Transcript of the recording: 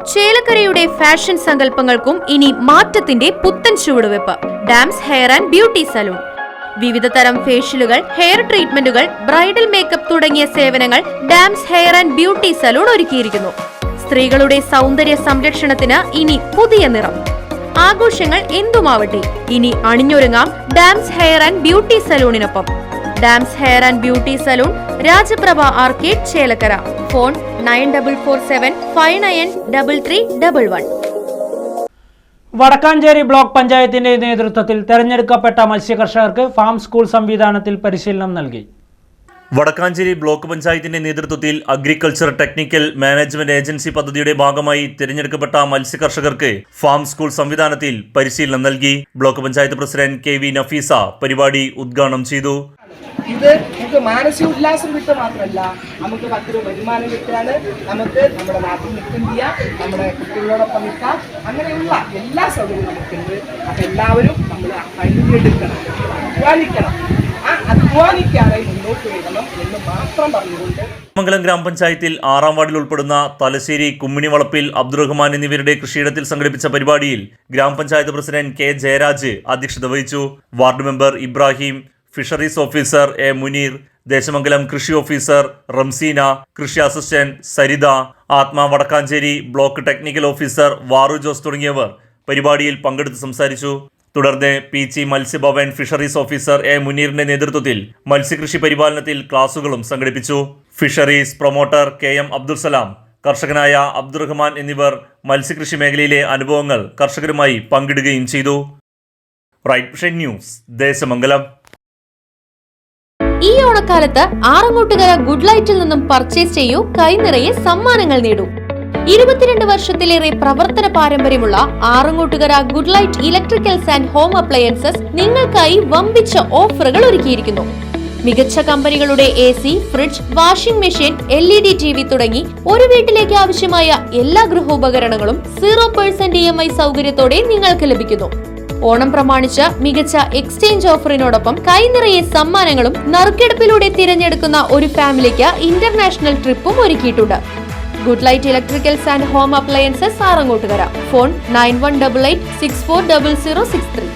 ചേലക്കരയുടെ fashion സങ്കല്പങ്ങൾക്കും ഇനി മാറ്റത്തിന്റെ പുത്തൻ ചുവടുവെപ്പ്. Dams hair and beauty salon. വിവിധ തരം ഫേഷ്യലുകൾ, ഹെയർ ട്രീറ്റ്മെന്റുകൾ, ബ്രൈഡൽ മേക്കപ്പ് തുടങ്ങിയ സേവനങ്ങൾ Dams hair and beauty salon ഒരുക്കിയിരിക്കുന്നു. സ്ത്രീകളുടെ സൗന്ദര്യ സംരക്ഷണത്തിന് ഇനി പുതിയ നിറം. ആഘോഷങ്ങൾ എന്തുമാവട്ടെ, ഇനി അണിഞ്ഞൊരുങ്ങാം ഡാംസ് ഹെയർ ആൻഡ് ബ്യൂട്ടി സലൂണിനൊപ്പം. Dams hair and beauty salon, Rajaprabha arcade, Chelakkara. Phone 9447593311. Vadakkanchery block പഞ്ചായത്തിന്റെ നേതൃത്വത്തിൽ തെരഞ്ഞെടുക്കപ്പെട്ട മത്സ്യകർഷകർക്ക് ഫാം സ്കൂൾ സംവിധാനത്തിൽ പരിശീലനം നൽകി. വടക്കാഞ്ചേരി ബ്ലോക്ക് പഞ്ചായത്തിന്റെ നേതൃത്വത്തിൽ അഗ്രികൾച്ചർ ടെക്നിക്കൽ മാനേജ്മെന്റ് ഏജൻസി പദ്ധതിയുടെ ഭാഗമായി തിരഞ്ഞെടുക്കപ്പെട്ട മത്സ്യകർഷകർക്ക് ഫാം സ്കൂൾ സംവിധാനത്തിൽ പരിശീലനം നൽകി. Block panchayat president KV Nafeesa പരിപാടി ഉദ്ഘാടനം ചെയ്തു. ഇത് നമുക്ക് മാനസിക ഉല്ലാസം കിട്ടുക മാത്രമല്ല, നമുക്ക് മറ്റൊരു വരുമാനം കിട്ടാണ്. നമുക്ക് നമ്മുടെ നാട്ടിൽ നിൽക്കുകയും ചെയ്യാം, നമ്മുടെ കുട്ടികളോടൊപ്പം നിൽക്കാം. അങ്ങനെയുള്ള എല്ലാ സൗകര്യവും നമുക്കുണ്ട്. അപ്പം എല്ലാവരും നമ്മൾ കഴിവെടുക്കണം, അധ്വാനിക്കണം. ആ അധ്വാനിക്കാതെ മുന്നോട്ട് വരണം എന്ന് മാത്രം പറഞ്ഞുകൊണ്ട് മംഗലം ഗ്രാമപഞ്ചായത്തിൽ 6-ാം വാർഡിൽ ഉൾപ്പെടുന്ന തലശ്ശേരി കുമ്മിണിവളപ്പിൽ അബ്ദുറഹ്മാൻ എന്നിവരുടെ കൃഷിയിടത്തിൽ സംഘടിപ്പിച്ച പരിപാടിയിൽ ഗ്രാമപഞ്ചായത്ത് പ്രസിഡന്റ് K ജയരാജ് അധ്യക്ഷത വഹിച്ചു. Ward member Ibrahim, fisheries officer A Muneer, Desamangalam കൃഷി ഓഫീസർ റംസീന, കൃഷി assistant Saritha, Athma Vadakkanchery block technical officer വാറു ജോസ് തുടങ്ങിയവർ പരിപാടിയിൽ പങ്കെടുത്ത് സംസാരിച്ചു. തുടർന്ന് PC Matsyabhavan fisheries officer A മുനീറിന്റെ നേതൃത്വത്തിൽ മത്സ്യകൃഷി പരിപാലനത്തിൽ ക്ലാസുകളും സംഘടിപ്പിച്ചു. Fisheries promoter KM Abdul Salam, കർഷകനായ അബ്ദുറഹ്മാൻ എന്നിവർ മത്സ്യകൃഷി മേഖലയിലെ അനുഭവങ്ങൾ കർഷകരുമായി പങ്കിടുകയും ചെയ്തു. Right vision news, Desamangalam. ഈ ഓണക്കാലത്ത് ആറങ്ങോട്ടുകര ഗുഡ് ലൈറ്റിൽ നിന്നും പർച്ചേസ് ചെയ്യൂ, കൈനിറയെ സമ്മാനങ്ങൾ നേടൂ. 22 വർഷത്തിലേറെ പ്രവർത്തന പാരമ്പര്യമുള്ള Arangottukara good light electricals and home appliances നിങ്ങൾക്കായി വമ്പിച്ച ഓഫറുകൾ ഒരുക്കിയിരിക്കുന്നു. മികച്ച കമ്പനികളുടെ AC, fridge, washing machine, LED TV തുടങ്ങി ഒരു വീട്ടിലേക്ക് ആവശ്യമായ എല്ലാ ഗൃഹോപകരണങ്ങളും 0% EMI സൗകര്യത്തോടെ നിങ്ങൾക്ക് ലഭിക്കുന്നു. ഓണം പ്രമാണിച്ച് മികച്ച എക്സ്ചേഞ്ച് ഓഫറിനോടൊപ്പം കൈനിറയെ സമ്മാനങ്ങളും നറുക്കെടുപ്പിലൂടെ തിരഞ്ഞെടുക്കുന്ന ഒരു ഫാമിലിക്ക് ഇന്റർനാഷണൽ ട്രിപ്പും ഒരുക്കിയിട്ടുണ്ട്. Good light electricals and home appliances Arangottukara. Phone 9188640063.